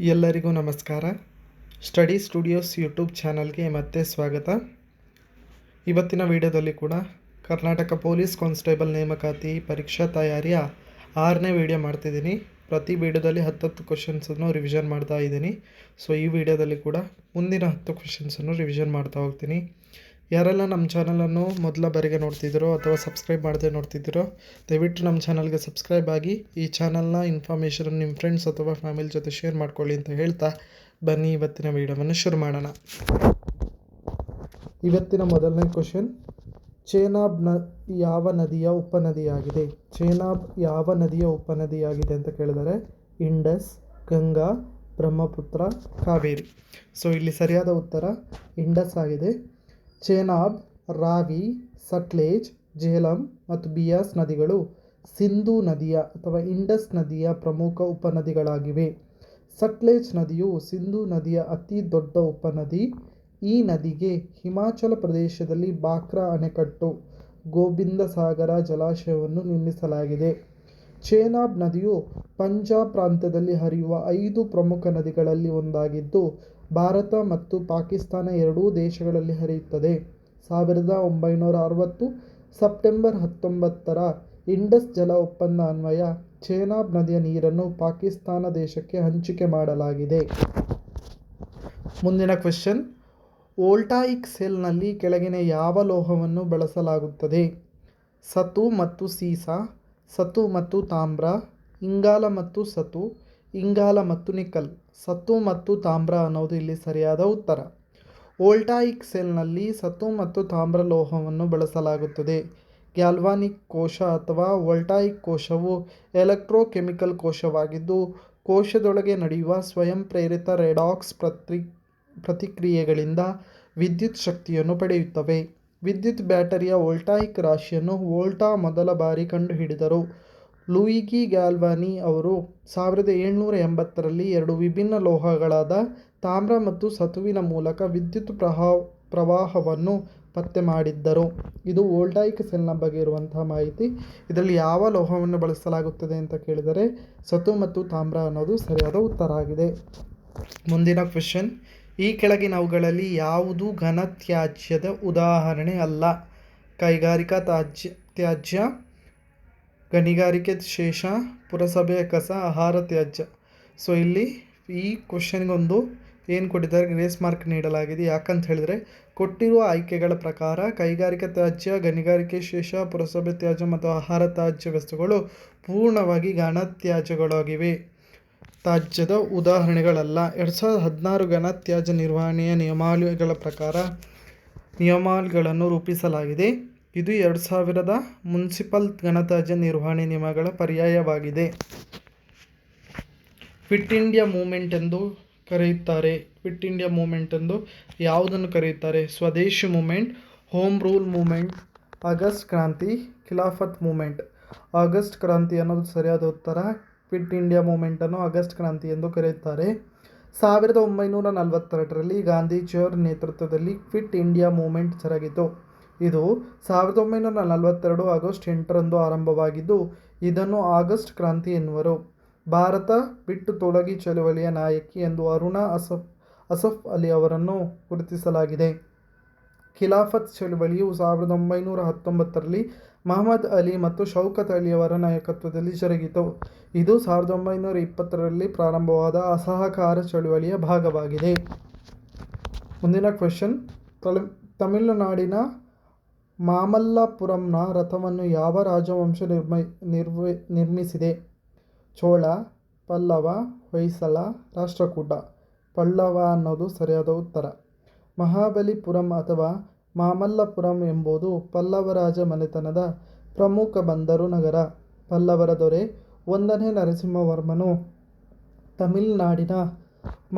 ಎಲ್ಲರಿಗೂ ನಮಸ್ಕಾರ. Study studios YouTube ಚಾನಲ್ಗೆ ಮತ್ತೆ ಸ್ವಾಗತ. ಇವತ್ತಿನ ವಿಡಿಯೋದಲ್ಲಿ ಕೂಡ ಕರ್ನಾಟಕ ಪೊಲೀಸ್ ಕಾನ್ಸ್ಟೇಬಲ್ ನೇಮಕಾತಿ ಪರೀಕ್ಷಾ ತಯಾರಿಯ 6ನೇ ವಿಡಿಯೋ ಮಾಡ್ತಿದ್ದೀನಿ. ಪ್ರತಿ ವಿಡಿಯೋದಲ್ಲಿ 10 ಕ್ವಶನ್ಸನ್ನು ರಿವಿಷನ್ ಮಾಡ್ತಾ ಇದ್ದೀನಿ. ಸೊ ಈ ವಿಡಿಯೋದಲ್ಲಿ ಕೂಡ ಮುಂದಿನ 10 ಕ್ವಶನ್ಸನ್ನು ರಿವಿಷನ್ ಮಾಡ್ತಾ ಹೋಗ್ತೀನಿ. ಯಾರೆಲ್ಲ ನಮ್ಮ ಚಾನಲನ್ನು ಮೊದಲ ಬಾರಿಗೆ ನೋಡ್ತಿದ್ದೀರೋ ಅಥವಾ ಸಬ್ಸ್ಕ್ರೈಬ್ ಮಾಡದೆ ನೋಡ್ತಿದ್ದೀರೋ ದಯವಿಟ್ಟು ನಮ್ಮ ಚಾನಲ್ಗೆ ಸಬ್ಸ್ಕ್ರೈಬ್ ಆಗಿ ಈ ಚಾನಲ್ನ ಇನ್ಫಾರ್ಮೇಷನ್ ನಿಮ್ಮ ಫ್ರೆಂಡ್ಸ್ ಅಥವಾ ಫ್ಯಾಮಿಲಿ ಜೊತೆ ಶೇರ್ ಮಾಡ್ಕೊಳ್ಳಿ ಅಂತ ಹೇಳ್ತಾ ಬನ್ನಿ ಇವತ್ತಿನ ವಿಡಿಯೋವನ್ನು ಶುರು ಮಾಡೋಣ. ಇವತ್ತಿನ ಮೊದಲನೇ ಕ್ವಶನ್, ಚೇನಾಬ್ ಯಾವ ನದಿಯ ಉಪನದಿಯಾಗಿದೆ? ಚೇನಾಬ್ ಯಾವ ನದಿಯ ಉಪನದಿಯಾಗಿದೆ ಅಂತ ಕೇಳಿದರೆ ಇಂಡಸ್, ಗಂಗಾ, ಬ್ರಹ್ಮಪುತ್ರ, ಕಾವೇರಿ. ಸೊ ಇಲ್ಲಿ ಸರಿಯಾದ ಉತ್ತರ ಇಂಡಸ್ ಆಗಿದೆ. ಚೇನಾಬ್, ರಾವಿ, ಸಟ್ಲೇಜ್, ಝೇಲಂ ಮತ್ತು ಬಿಯಾಸ್ ನದಿಗಳು ಸಿಂಧೂ ನದಿಯ ಅಥವಾ ಇಂಡಸ್ ನದಿಯ ಪ್ರಮುಖ ಉಪನದಿಗಳಾಗಿವೆ. ಸಟ್ಲೇಜ್ ನದಿಯು ಸಿಂಧೂ ನದಿಯ ಅತಿ ದೊಡ್ಡ ಉಪನದಿ. ಈ ನದಿಗೆ ಹಿಮಾಚಲ ಪ್ರದೇಶದಲ್ಲಿ ಬಾಕ್ರಾ ಅಣೆಕಟ್ಟು, ಗೋಬಿಂದ ಸಾಗರ ಜಲಾಶಯವನ್ನು ನಿರ್ಮಿಸಲಾಗಿದೆ. ಚೇನಾಬ್ ನದಿಯು ಪಂಜಾಬ್ ಪ್ರಾಂತ್ಯದಲ್ಲಿ ಹರಿಯುವ 5 ಪ್ರಮುಖ ನದಿಗಳಲ್ಲಿ ಒಂದಾಗಿದ್ದು ಭಾರತ ಮತ್ತು ಪಾಕಿಸ್ತಾನ ಎರಡೂ ದೇಶಗಳಲ್ಲಿ ಹರಿಯುತ್ತದೆ. 1960 ಸೆಪ್ಟೆಂಬರ್ 19ರ ಇಂಡಸ್ ಜಲ ಒಪ್ಪಂದ ಅನ್ವಯ ಚೇನಾಬ್ ನದಿಯ ನೀರನ್ನು ಪಾಕಿಸ್ತಾನ ದೇಶಕ್ಕೆ ಹಂಚಿಕೆ ಮಾಡಲಾಗಿದೆ. ಮುಂದಿನ ಕ್ವೆಶ್ಚನ್, ವೋಲ್ಟಾಯಿಕ್ ಸೆಲ್ನಲ್ಲಿ ಕೆಳಗಿನ ಯಾವ ಲೋಹವನ್ನು ಬಳಸಲಾಗುತ್ತದೆ? ಸತು ಮತ್ತು ಸೀಸ, ಸತು ಮತ್ತು ತಾಮ್ರ, ಇಂಗಾಲ ಮತ್ತು ಸತು, ಇಂಗಾಲ ಮತ್ತು ನಿಕಲ್. ಸತು ಮತ್ತು ತಾಮ್ರ ಅನ್ನೋದು ಇಲ್ಲಿ ಸರಿಯಾದ ಉತ್ತರ. ವೋಲ್ಟಾಯಿಕ್ ಸೆಲ್ನಲ್ಲಿ ಸತು ಮತ್ತು ತಾಮ್ರ ಲೋಹವನ್ನು ಬಳಸಲಾಗುತ್ತದೆ. ಗ್ಯಾಲ್ವಾನಿಕ್ ಕೋಶ ಅಥವಾ ವೋಲ್ಟಾಯಿಕ್ ಕೋಶವು ಎಲೆಕ್ಟ್ರೋಕೆಮಿಕಲ್ ಕೋಶವಾಗಿದ್ದು ಕೋಶದೊಳಗೆ ನಡೆಯುವ ಸ್ವಯಂ ಪ್ರೇರಿತ ರೆಡಾಕ್ಸ್ ಪ್ರತಿಕ್ರಿಯೆಗಳಿಂದ ವಿದ್ಯುತ್ ಶಕ್ತಿಯನ್ನು ಪಡೆಯುತ್ತವೆ. ವಿದ್ಯುತ್ ಬ್ಯಾಟರಿಯ ವೋಲ್ಟಾಯಿಕ್ ರಾಶಿಯನ್ನು ವೋಲ್ಟಾ ಮೊದಲ ಬಾರಿ ಕಂಡುಹಿಡಿದರು. ಲೂಯಿಗಿ ಗ್ಯಾಲ್ವಾನಿ ಅವರು 1780ರಲ್ಲಿ 2 ವಿಭಿನ್ನ ಲೋಹಗಳಾದ ತಾಮ್ರ ಮತ್ತು ಸತುವಿನ ಮೂಲಕ ವಿದ್ಯುತ್ ಪ್ರವಾಹವನ್ನು ಪತ್ತೆ ಮಾಡಿದ್ದರು. ಇದು ವೋಲ್ಟಾಯಿಕ್ ಸೆಲ್ನ ಬಗ್ಗೆ ಇರುವಂತಹ ಮಾಹಿತಿ. ಇದರಲ್ಲಿ ಯಾವ ಲೋಹವನ್ನು ಬಳಸಲಾಗುತ್ತದೆ ಅಂತ ಕೇಳಿದರೆ ಸತು ಮತ್ತು ತಾಮ್ರ ಅನ್ನೋದು ಸರಿಯಾದ ಉತ್ತರ ಆಗಿದೆ. ಮುಂದಿನ ಕ್ವೆಶ್ಚನ್, ಈ ಕೆಳಗಿನವುಗಳಲ್ಲಿ ಯಾವುದು ಘನತ್ಯಾಜ್ಯದ ಉದಾಹರಣೆ ಅಲ್ಲ? ಕೈಗಾರಿಕಾ ತ್ಯಾಜ್ಯ, ಗಣಿಗಾರಿಕೆ ಶೇಷ, ಪುರಸಭೆಯ ಕಸ, ಆಹಾರ ತ್ಯಾಜ್ಯ. ಸೊ ಇಲ್ಲಿ ಈ ಕ್ವಶನ್ಗೊಂದು ಏನು ಕೊಟ್ಟಿದ್ದಾರೆ, ಗ್ರೇಸ್ ಮಾರ್ಕ್ ನೀಡಲಾಗಿದೆ. ಯಾಕಂತ ಹೇಳಿದರೆ ಕೊಟ್ಟಿರುವ ಆಯ್ಕೆಗಳ ಪ್ರಕಾರ ಕೈಗಾರಿಕಾ ತ್ಯಾಜ್ಯ, ಗಣಿಗಾರಿಕೆ ಶೇಷ, ಪುರಸಭೆ ತ್ಯಾಜ್ಯ ಮತ್ತು ಆಹಾರ ತ್ಯಾಜ್ಯ ವಸ್ತುಗಳು ಪೂರ್ಣವಾಗಿ ಘನತ್ಯಾಜ್ಯಗಳಾಗಿವೆ, ತ್ಯಾಜ್ಯದ ಉದಾಹರಣೆಗಳಲ್ಲ. 2016 ಘನತ್ಯಾಜ್ಯ ನಿರ್ವಹಣೆಯ ನಿಯಮಾವಳಿಗಳ ಪ್ರಕಾರ ನಿಯಮಾವಳಿಗಳನ್ನು ರೂಪಿಸಲಾಗಿದೆ. ಇದು 2000 ಮುನ್ಸಿಪಲ್ ಘನತ್ಯಾಜ್ಯ ನಿರ್ವಹಣೆ ನಿಯಮಗಳ ಪರ್ಯಾಯವಾಗಿದೆ. ಕ್ವಿಟ್ ಇಂಡಿಯಾ ಮೂವ್ಮೆಂಟ್ ಎಂದು ಕರೆಯುತ್ತಾರೆ. ಕ್ವಿಟ್ ಇಂಡಿಯಾ ಮೂವ್ಮೆಂಟ್ ಎಂದು ಯಾವುದನ್ನು ಕರೆಯುತ್ತಾರೆ? ಸ್ವದೇಶಿ movement, home rule movement, August ಕ್ರಾಂತಿ, ಖಿಲಾಫತ್ ಮೂವ್ಮೆಂಟ್. ಆಗಸ್ಟ್ ಕ್ರಾಂತಿ ಅನ್ನೋದು ಸರಿಯಾದ ಉತ್ತರ. ಕ್ವಿಟ್ ಇಂಡಿಯಾ ಮೂವ್ಮೆಂಟನ್ನು ಆಗಸ್ಟ್ ಕ್ರಾಂತಿ ಎಂದು ಕರೆಯುತ್ತಾರೆ. 1942ರಲ್ಲಿ ಗಾಂಧೀಜಿಯವರ ನೇತೃತ್ವದಲ್ಲಿ ಕ್ವಿಟ್ ಇಂಡಿಯಾ ಮೂವ್ಮೆಂಟ್ ಜರುಗಿತು. ಇದು 1942 ಆಗಸ್ಟ್ 8ರಂದು ಆರಂಭವಾಗಿದ್ದು ಇದನ್ನು ಆಗಸ್ಟ್ ಕ್ರಾಂತಿ ಎನ್ನುವರು. ಭಾರತ ಬಿಟ್ಟು ತೊಲಗಿ ಚಳವಳಿಯ ನಾಯಕಿ ಎಂದು ಅರುಣಾ ಅಸಫ್ ಅಲಿ ಅವರನ್ನು ಗುರುತಿಸಲಾಗಿದೆ. ಖಿಲಾಫತ್ ಚಳವಳಿಯು 1919ರಲ್ಲಿ ಮಹಮ್ಮದ್ ಅಲಿ ಮತ್ತು ಶೌಕತ್ ಅಲಿಯವರ ನಾಯಕತ್ವದಲ್ಲಿ ಜರುಗಿತು. ಇದು 1920ರಲ್ಲಿ ಪ್ರಾರಂಭವಾದ ಅಸಹಕಾರ ಚಳವಳಿಯ ಭಾಗವಾಗಿದೆ. ಮುಂದಿನ ಕ್ವೆಶ್ಚನ್, ತಮಿಳುನಾಡಿನ ಮಾಮಲ್ಲಪುರಂನ ರಥವನ್ನು ಯಾವ ರಾಜವಂಶ ನಿರ್ಮಿಸಿದೆ? ಚೋಳ, ಪಲ್ಲವ, ಹೊಯ್ಸಳ, ರಾಷ್ಟ್ರಕೂಟ. ಪಲ್ಲವ ಅನ್ನೋದು ಸರಿಯಾದ ಉತ್ತರ. ಮಹಾಬಲಿಪುರಂ ಅಥವಾ ಮಾಮಲ್ಲಪುರಂ ಎಂಬುದು ಪಲ್ಲವ ರಾಜ ಮನೆತನದ ಪ್ರಮುಖ ಬಂದರು ನಗರ. ಪಲ್ಲವರ ದೊರೆ 1ನೇ ನರಸಿಂಹವರ್ಮನು ತಮಿಳುನಾಡಿನ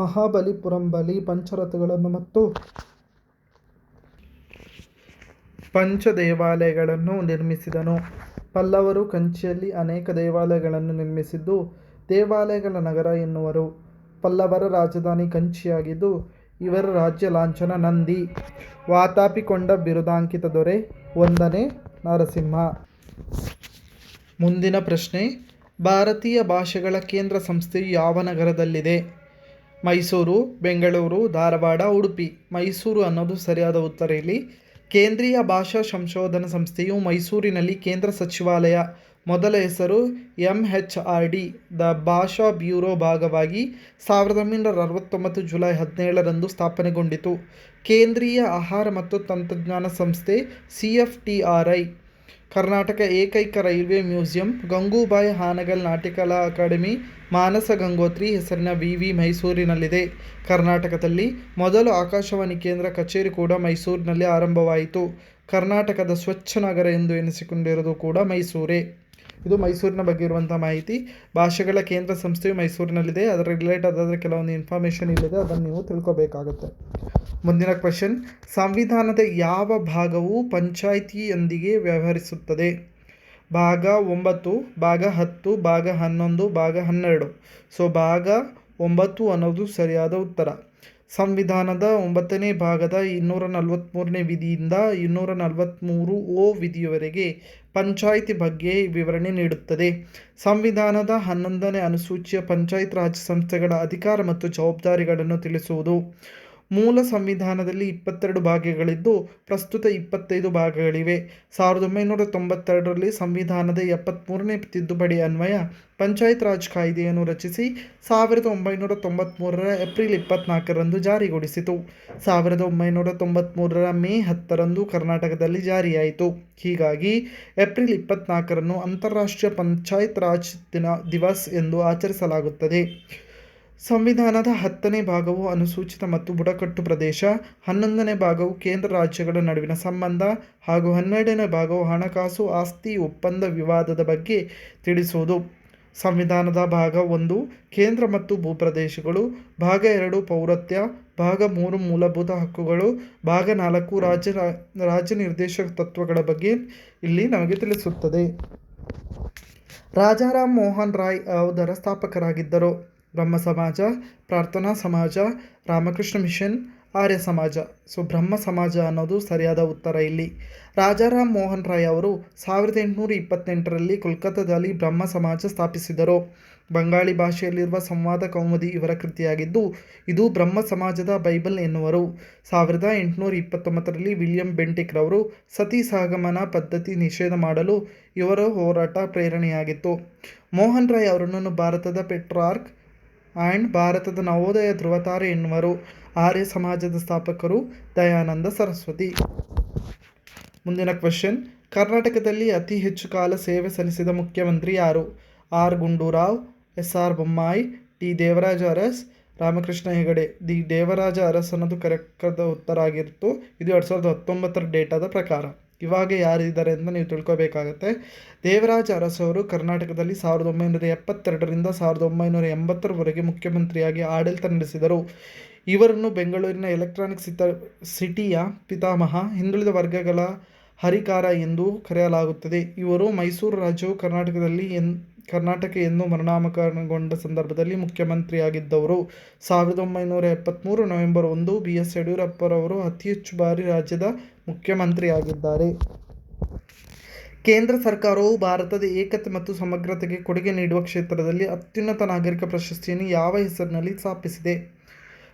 ಮಹಾಬಲಿಪುರಂ ಬಳಿ ಪಂಚರಥಗಳನ್ನು ಮತ್ತು ಪಂಚ ದೇವಾಲಯಗಳನ್ನು ನಿರ್ಮಿಸಿದನು. ಪಲ್ಲವರು ಕಂಚಿಯಲ್ಲಿ ಅನೇಕ ದೇವಾಲಯಗಳನ್ನು ನಿರ್ಮಿಸಿದ್ದು ದೇವಾಲಯಗಳ ನಗರ ಎನ್ನುವರು. ಪಲ್ಲವರ ರಾಜಧಾನಿ ಕಂಚಿಯಾಗಿದ್ದು ಇವರ ರಾಜ್ಯ ಲಾಂಛನ ನಂದಿ. ವಾತಾಪಿಕೊಂಡ ಬಿರುದಾಂಕಿತ ದೊರೆ 1ನೇ ನರಸಿಂಹ. ಮುಂದಿನ ಪ್ರಶ್ನೆ, ಭಾರತೀಯ ಭಾಷೆಗಳ ಕೇಂದ್ರ ಸಂಸ್ಥೆಯು ಯಾವ ನಗರದಲ್ಲಿದೆ? ಮೈಸೂರು, ಬೆಂಗಳೂರು, ಧಾರವಾಡ, ಉಡುಪಿ. ಮೈಸೂರು ಅನ್ನೋದು ಸರಿಯಾದ ಉತ್ತರ ಇಲ್ಲಿ. ಕೇಂದ್ರೀಯ ಭಾಷಾ ಸಂಶೋಧನಾ ಸಂಸ್ಥೆಯು ಮೈಸೂರಿನಲ್ಲಿ ಕೇಂದ್ರ ಸಚಿವಾಲಯ, ಮೊದಲ ಹೆಸರು MHRD ದ ಭಾಷಾ ಬ್ಯೂರೋ ಭಾಗವಾಗಿ 1969 ಜುಲೈ 17ರಂದು ಸ್ಥಾಪನೆಗೊಂಡಿತು. ಕೇಂದ್ರೀಯ ಆಹಾರ ಮತ್ತು ತಂತ್ರಜ್ಞಾನ ಸಂಸ್ಥೆ CFTRI, ಕರ್ನಾಟಕ ಏಕೈಕ ರೈಲ್ವೆ ಮ್ಯೂಸಿಯಂ, ಗಂಗೂಬಾಯಿ ಹಾನಗಲ್ ನಾಟ್ಯಕಲಾ ಅಕಾಡೆಮಿ, ಮಾನಸ ಗಂಗೋತ್ರಿ ಹೆಸರಿನ ವಿವಿ ಮೈಸೂರಿನಲ್ಲಿದೆ. ಕರ್ನಾಟಕದಲ್ಲಿ ಮೊದಲು ಆಕಾಶವಾಣಿ ಕೇಂದ್ರ ಕಚೇರಿ ಕೂಡ ಮೈಸೂರಿನಲ್ಲಿ ಆರಂಭವಾಯಿತು. ಕರ್ನಾಟಕದ ಸ್ವಚ್ಛ ನಗರ ಎಂದು ಎನಿಸಿಕೊಂಡಿರುವುದು ಕೂಡ ಮೈಸೂರೇ. ಇದು ಮೈಸೂರಿನ ಬಗ್ಗೆ ಇರುವಂಥ ಮಾಹಿತಿ. ಭಾಷೆಗಳ ಕೇಂದ್ರ ಸಂಸ್ಥೆಯು ಮೈಸೂರಿನಲ್ಲಿದೆ. ಅದರ ರಿಲೇಟೆಡ್ ಆದ ಕೆಲವೊಂದು ಇನ್ಫಾರ್ಮೇಷನ್ ಇಲ್ಲಿದೆ, ಅದನ್ನು ನೀವು ತಿಳ್ಕೊಬೇಕಾಗುತ್ತೆ. ಮುಂದಿನ ಕ್ವೆಶನ್, ಸಂವಿಧಾನದ ಯಾವ ಭಾಗವು ಪಂಚಾಯಿತಿಯೊಂದಿಗೆ ವ್ಯವಹರಿಸುತ್ತದೆ? ಭಾಗ 9, ಭಾಗ 10, ಭಾಗ 11, ಭಾಗ 12. ಸೊ ಭಾಗ 9 ಅನ್ನೋದು ಸರಿಯಾದ ಉತ್ತರ. ಸಂವಿಧಾನದ 9ನೇ ಭಾಗದ 243ನೇ ವಿಧಿಯಿಂದ 243 ವಿಧಿಯವರೆಗೆ ಪಂಚಾಯಿತಿ ಬಗ್ಗೆ ವಿವರಣೆ ನೀಡುತ್ತದೆ. ಸಂವಿಧಾನದ 11ನೇ ಅನುಸೂಚಿಯ ಪಂಚಾಯತ್ ರಾಜ್ ಸಂಸ್ಥೆಗಳ ಅಧಿಕಾರ ಮತ್ತು ಜವಾಬ್ದಾರಿಗಳನ್ನು ತಿಳಿಸುವುದು. ಮೂಲ ಸಂವಿಧಾನದಲ್ಲಿ 22 ಭಾಗಗಳಿದ್ದು ಪ್ರಸ್ತುತ 25 ಭಾಗಗಳಿವೆ. 1992ರಲ್ಲಿ ಸಂವಿಧಾನದ 73ನೇ ತಿದ್ದುಪಡಿ ಅನ್ವಯ ಪಂಚಾಯತ್ ರಾಜ್ ಕಾಯ್ದೆಯನ್ನು ರಚಿಸಿ 1993ರ ಏಪ್ರಿಲ್ 24ರಂದು ಜಾರಿಗೊಳಿಸಿತು. 1993ರ ಮೇ 10ರಂದು ಕರ್ನಾಟಕದಲ್ಲಿ ಜಾರಿಯಾಯಿತು. ಹೀಗಾಗಿ ಏಪ್ರಿಲ್ 24ರನ್ನು ಅಂತಾರಾಷ್ಟ್ರೀಯ ಪಂಚಾಯತ್ ರಾಜ್ ದಿವಸ್ ಎಂದು ಆಚರಿಸಲಾಗುತ್ತದೆ. ಸಂವಿಧಾನದ 10ನೇ ಭಾಗವು ಅನುಸೂಚಿತ ಮತ್ತು ಬುಡಕಟ್ಟು ಪ್ರದೇಶ, 11ನೇ ಭಾಗವು ಕೇಂದ್ರ ರಾಜ್ಯಗಳ ನಡುವಿನ ಸಂಬಂಧ ಹಾಗೂ 12ನೇ ಭಾಗವು ಹಣಕಾಸು ಆಸ್ತಿ ಒಪ್ಪಂದ ವಿವಾದದ ಬಗ್ಗೆ ತಿಳಿಸುವುದು. ಸಂವಿಧಾನದ ಭಾಗ 1 ಕೇಂದ್ರ ಮತ್ತು ಭೂಪ್ರದೇಶಗಳು, ಭಾಗ 2 ಪೌರತ್ವ, ಭಾಗ 3 ಮೂಲಭೂತ ಹಕ್ಕುಗಳು, ಭಾಗ 4 ರಾಜ್ಯ ನಿರ್ದೇಶಕ ತತ್ವಗಳ ಬಗ್ಗೆ ಇಲ್ಲಿ ನಮಗೆ ತಿಳಿಸುತ್ತದೆ. ರಾಜಾರಾಮ್ ಮೋಹನ್ ರಾಯ್ ಯಾವುದರ ಸ್ಥಾಪಕರಾಗಿದ್ದರು? ಬ್ರಹ್ಮ ಸಮಾಜ, ಪ್ರಾರ್ಥನಾ ಸಮಾಜ, ರಾಮಕೃಷ್ಣ ಮಿಷನ್, ಆರ್ಯ ಸಮಾಜ. ಸೊ ಬ್ರಹ್ಮ ಸಮಾಜ ಅನ್ನೋದು ಸರಿಯಾದ ಉತ್ತರ ಇಲ್ಲಿ. ರಾಜಾರಾಮ್ ಮೋಹನ್ ರಾಯ್ ಅವರು 1828ರಲ್ಲಿ ಕೋಲ್ಕತ್ತಾದಲ್ಲಿ ಬ್ರಹ್ಮ ಸಮಾಜ ಸ್ಥಾಪಿಸಿದರು. ಬಂಗಾಳಿ ಭಾಷೆಯಲ್ಲಿರುವ ಸಂವಾದ ಕೌಮುದಿ ಇವರ ಕೃತಿಯಾಗಿದ್ದು ಇದು ಬ್ರಹ್ಮ ಸಮಾಜದ ಬೈಬಲ್ ಎನ್ನುವರು. 1829ರಲ್ಲಿ ವಿಲಿಯಂ ಬೆಂಟಿಕ್ ರವರು ಸತಿ ಸಹಗಮನ ಪದ್ಧತಿ ನಿಷೇಧ ಮಾಡಲು ಇವರ ಹೋರಾಟ ಪ್ರೇರಣೆಯಾಗಿತ್ತು. ಮೋಹನ್ ರಾಯ್ ಅವರನ್ನು ಭಾರತದ ಪೆಟ್ರಾರ್ಕ್ ಆ್ಯಂಡ್ ಭಾರತದ ನವೋದಯ ಧ್ರುವತಾರೆ ಎನ್ನುವರು. ಆರ್ಯ ಸಮಾಜದ ಸ್ಥಾಪಕರು ದಯಾನಂದ ಸರಸ್ವತಿ. ಮುಂದಿನ ಕ್ವೆಶನ್, ಕರ್ನಾಟಕದಲ್ಲಿ ಅತಿ ಹೆಚ್ಚು ಕಾಲ ಸೇವೆ ಸಲ್ಲಿಸಿದ ಮುಖ್ಯಮಂತ್ರಿ ಯಾರು? R Gundu Rao, SR Bommai, T Devaraj Urs, Ramakrishna Hegde. Devaraj Urs ಅನ್ನೋದು ಕರೆಕ್ಟ್ ಉತ್ತರ ಆಗಿತ್ತು. ಇದು 2019ರ ಡೇಟಾದ ಪ್ರಕಾರ. ಇವಾಗ ಯಾರಿದ್ದಾರೆ ಅಂತ ನೀವು ತಿಳ್ಕೊಬೇಕಾಗತ್ತೆ. ದೇವರಾಜ ಅರಸ್ ಅವರು ಕರ್ನಾಟಕದಲ್ಲಿ 1972ರಿಂದ 1980ರವರೆಗೆ ಮುಖ್ಯಮಂತ್ರಿಯಾಗಿ ಆಡಳಿತ ನಡೆಸಿದರು. ಇವರನ್ನು ಬೆಂಗಳೂರಿನ ಎಲೆಕ್ಟ್ರಾನಿಕ್ ಸಿಟಿಯ ಪಿತಾಮಹ, ಹಿಂದುಳಿದ ವರ್ಗಗಳ ಹರಿಕಾರ ಎಂದು ಕರೆಯಲಾಗುತ್ತದೆ. ಇವರು ಮೈಸೂರು ರಾಜ್ಯವು ಕರ್ನಾಟಕ ಎಂದು ಮರುನಾಮಕರಣಗೊಂಡ ಸಂದರ್ಭದಲ್ಲಿ ಮುಖ್ಯಮಂತ್ರಿಯಾಗಿದ್ದವರು. 1973 ನವೆಂಬರ್ 1 BS ಯಡಿಯೂರಪ್ಪರವರು ಅತಿ ಹೆಚ್ಚು ಬಾರಿ ರಾಜ್ಯದ ಮುಖ್ಯಮಂತ್ರಿಯಾಗಿದ್ದಾರೆ. ಕೇಂದ್ರ ಸರ್ಕಾರವು ಭಾರತದ ಏಕತೆ ಮತ್ತು ಸಮಗ್ರತೆಗೆ ಕೊಡುಗೆ ನೀಡುವ ಕ್ಷೇತ್ರದಲ್ಲಿ ಅತ್ಯುನ್ನತ ನಾಗರಿಕ ಪ್ರಶಸ್ತಿಯನ್ನು ಯಾವ ಹೆಸರಿನಲ್ಲಿ ಸ್ಥಾಪಿಸಿದೆ?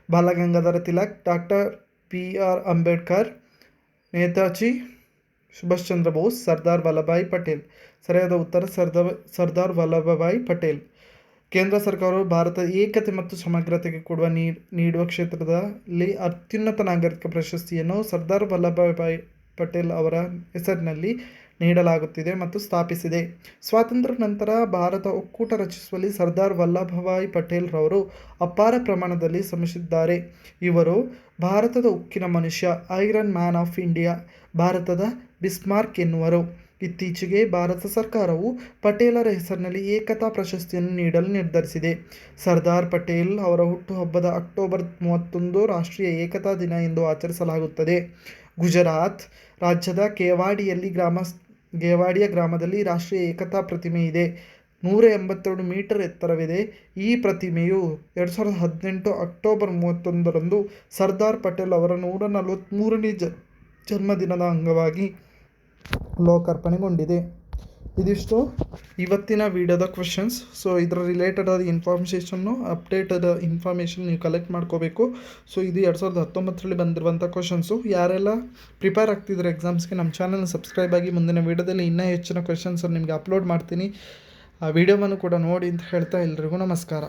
Balagangadhara Tilak, doctor PR Ambedkar, Netaji Subhash Chandra Bose, Sardar Vallabhbhai Patel. ಸರಿಯಾದ ಉತ್ತರ ಸರ್ದಾರ್ ವಲ್ಲಭಭಾಯಿ ಪಟೇಲ್. ಕೇಂದ್ರ ಸರ್ಕಾರವು ಭಾರತದ ಏಕತೆ ಮತ್ತು ಸಮಗ್ರತೆಗೆ ನೀಡುವ ಕ್ಷೇತ್ರದಲ್ಲಿ ಅತ್ಯುನ್ನತ ನಾಗರಿಕ ಪ್ರಶಸ್ತಿಯನ್ನು ಸರ್ದಾರ್ ವಲ್ಲಭಭಾಯಿ ಪಟೇಲ್ ಅವರ ಹೆಸರಿನಲ್ಲಿ ನೀಡಲಾಗುತ್ತಿದೆ ಮತ್ತು ಸ್ಥಾಪಿಸಿದೆ. ಸ್ವಾತಂತ್ರ್ಯ ನಂತರ ಭಾರತ ಒಕ್ಕೂಟ ರಚಿಸುವಲ್ಲಿ ಸರ್ದಾರ್ ವಲ್ಲಭಭಾಯಿ ಪಟೇಲ್ ರವರು ಅಪಾರ ಪ್ರಮಾಣದಲ್ಲಿ ಶ್ರಮಿಸಿದ್ದಾರೆ. ಇವರು ಭಾರತದ ಉಕ್ಕಿನ ಮನುಷ್ಯ, ಐರನ್ ಮ್ಯಾನ್ ಆಫ್ ಇಂಡಿಯಾ, ಭಾರತದ ಬಿಸ್ಮಾರ್ಕ್ ಎನ್ನುವರು. ಇತ್ತೀಚೆಗೆ ಭಾರತ ಸರ್ಕಾರವು ಪಟೇಲರ ಹೆಸರಿನಲ್ಲಿ ಏಕತಾ ಪ್ರಶಸ್ತಿಯನ್ನು ನೀಡಲು ನಿರ್ಧರಿಸಿದೆ. ಸರ್ದಾರ್ ಪಟೇಲ್ ಅವರ ಹುಟ್ಟುಹಬ್ಬದ ಅಕ್ಟೋಬರ್ 31 ರಾಷ್ಟ್ರೀಯ ಏಕತಾ ದಿನ ಎಂದು ಆಚರಿಸಲಾಗುತ್ತದೆ. ಗುಜರಾತ್ ರಾಜ್ಯದ ಕೇವಾಡಿಯ ಗ್ರಾಮದಲ್ಲಿ ರಾಷ್ಟ್ರೀಯ ಏಕತಾ ಪ್ರತಿಮೆ ಇದೆ. 182 ಮೀಟರ್ ಎತ್ತರವಿದೆ. ಈ ಪ್ರತಿಮೆಯು 2018 ಅಕ್ಟೋಬರ್ 31ರಂದು ಸರ್ದಾರ್ ಪಟೇಲ್ ಅವರ 143ನೇ ಜನ್ಮದಿನದ ಅಂಗವಾಗಿ ಲೋಕಾರ್ಪಣೆಗೊಂಡಿದೆ. ಇದಿಷ್ಟು ಇವತ್ತಿನ ವಿಡಿಯೋದ ಕ್ವೆಶನ್ಸ್. ಸೊ ಇದರ ರಿಲೇಟೆಡ್ ಆದ ಅಪ್ಡೇಟೆಡ್ ಇನ್ಫಾರ್ಮೇಷನ್ ನೀವು ಕಲೆಕ್ಟ್ ಮಾಡ್ಕೋಬೇಕು. ಸೊ ಇದು 2019ರಲ್ಲಿ ಬಂದಿರುವಂಥ ಕ್ವೆಶನ್ಸು. ಯಾರೆಲ್ಲ ಪ್ರಿಪೇರ್ ಆಗ್ತಿದ್ರೆ ಎಕ್ಸಾಮ್ಸ್ಗೆ ನಮ್ಮ ಚಾನಲ್ನ ಸಬ್ಸ್ಕ್ರೈಬ್ ಆಗಿ. ಮುಂದಿನ ವೀಡಿಯೋದಲ್ಲಿ ಇನ್ನೂ ಹೆಚ್ಚಿನ ಕ್ವೆಶನ್ಸನ್ನು ನಿಮಗೆ ಅಪ್ಲೋಡ್ ಮಾಡ್ತೀನಿ. ಆ ವಿಡಿಯೋವನ್ನು ಕೂಡ ನೋಡಿ ಅಂತ ಹೇಳ್ತಾ ಎಲ್ರಿಗೂ ನಮಸ್ಕಾರ.